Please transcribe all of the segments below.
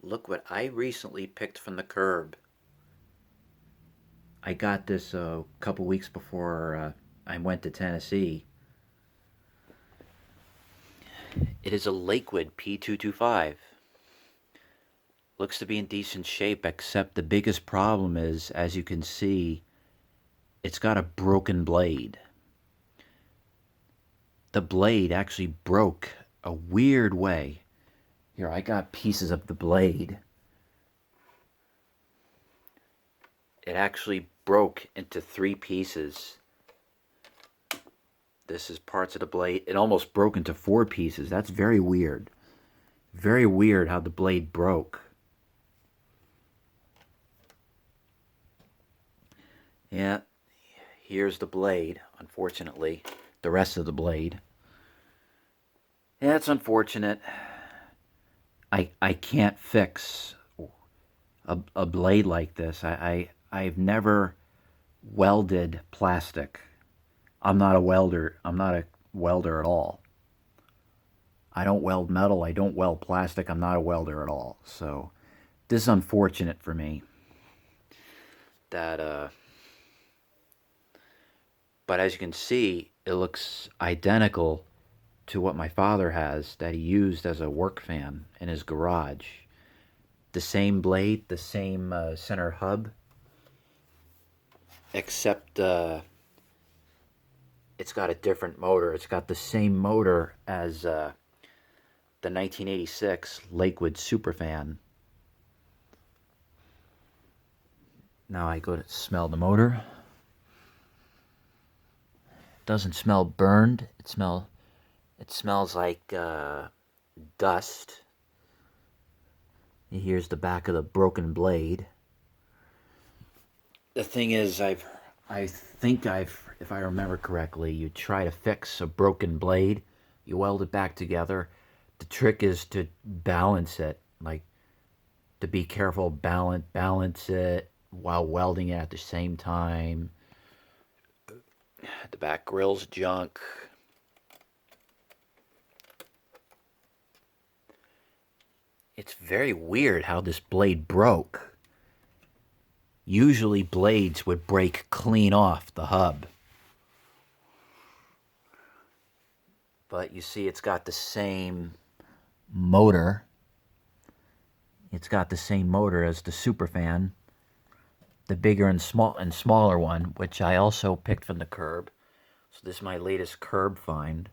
Look what I recently picked from the curb. I got this a couple weeks before I went to Tennessee. It is a Lakewood P-225. Looks to be in decent shape, except the biggest problem is, as you can see, it's got a broken blade. The blade actually broke a weird way. Here, I got pieces of the blade. It actually broke into three pieces. This is parts of the blade. It almost broke into four pieces. That's very weird. Very weird how the blade broke. Yeah, here's the blade, unfortunately. The rest of the blade. Yeah, it's unfortunate. I can't fix a blade like this. I've never welded plastic. I'm not a welder. I'm not a welder at all. I don't weld metal. I don't weld plastic. I'm not a welder at all. So this is unfortunate for me. That but as you can see, it looks identical to what my father has that he used as a work fan in his garage. The same blade, the same center hub, except it's got a different motor. It's got the same motor as the 1986 Lakewood Superfan. Now I go to smell the motor. It doesn't smell burned. It smells like dust. Here's the back of the broken blade. The thing is, I think if I remember correctly, you try to fix a broken blade, you weld it back together. The trick is to balance it, like to be careful, balance it while welding it at the same time. The back grill's junk. It's very weird how this blade broke. Usually blades would break clean off the hub. But you see it's got the same motor. It's got the same motor as the Superfan, the bigger and smaller one, which I also picked from the curb. So this is my latest curb find.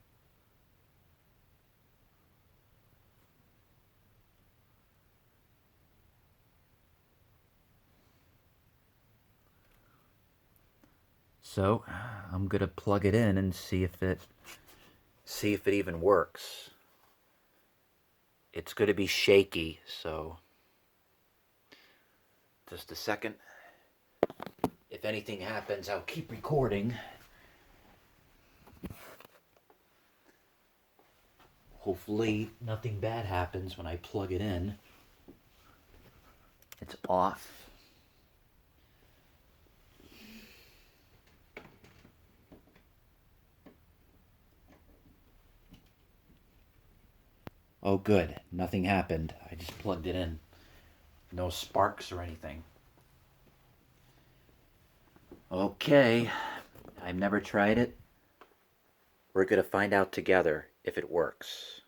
So I'm gonna plug it in and see if it even works. It's gonna be shaky, so just a second. If anything happens, I'll keep recording. Hopefully nothing bad happens when I plug it in. It's off. Oh good, nothing happened. I just plugged it in. No sparks or anything. Okay, I've never tried it. We're gonna find out together if it works.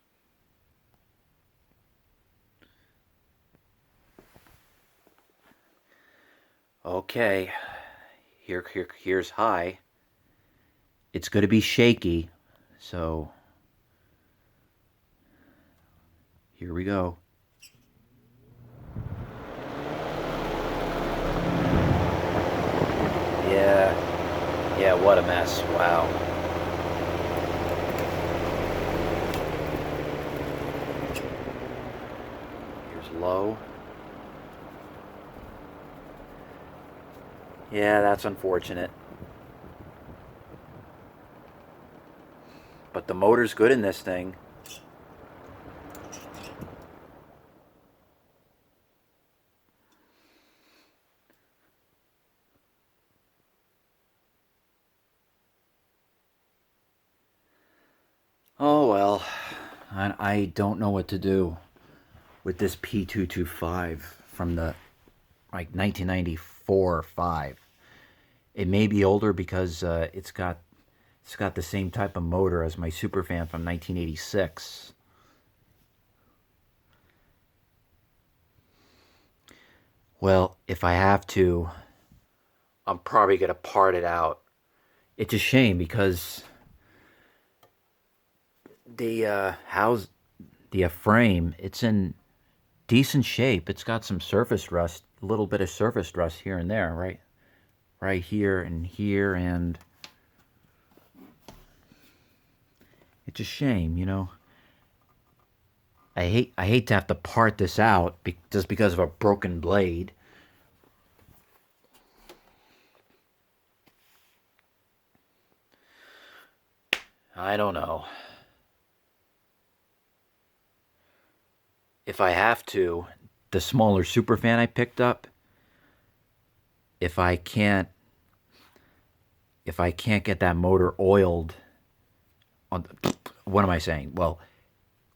Okay, here's high. It's gonna be shaky, so here we go. Yeah, what a mess. Wow. Here's low. Yeah, that's unfortunate. But the motor's good in this thing. Oh well, I don't know what to do. with this P-225 from the like 1994 or 5. It may be older because it's got the same type of motor as my Superfan from 1986. Well, if I have to, I'm probably going to part it out. It's a shame because the frame, it's in decent shape. It's got some surface rust, a little bit of surface rust here and there, right here, and it's a shame, you know. I hate to have to part this out just because of a broken blade. I don't know. If I have to, the smaller Superfan I picked up, if I can't get that motor oiled what am I saying? Well,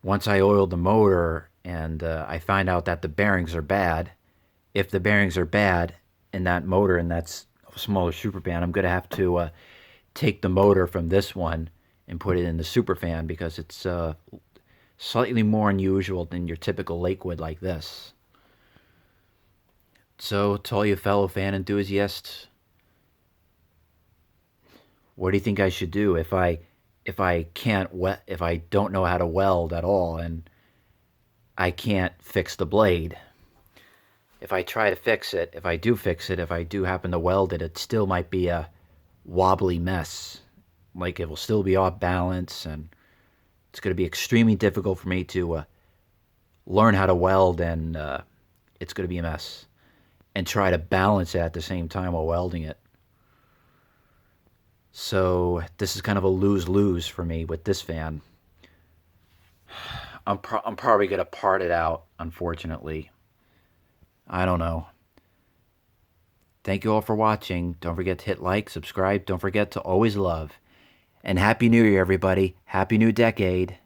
once I oiled the motor and I find out that the bearings are bad, if the bearings are bad in that motor and that's smaller Superfan, I'm going to have to take the motor from this one and put it in the Superfan because it's slightly more unusual than your typical Lakewood like this. So, to all you fellow fan enthusiasts, what do you think I should do if I don't know how to weld at all and I can't fix the blade? If I try to fix it, if I do happen to weld it, it still might be a wobbly mess. Like it will still be off balance, and it's going to be extremely difficult for me to learn how to weld, and it's going to be a mess. And try to balance it at the same time while welding it. So this is kind of a lose-lose for me with this fan. I'm probably going to part it out, unfortunately. I don't know. Thank you all for watching. Don't forget to hit like, subscribe. Don't forget to always love. And Happy New Year, everybody. Happy New Decade.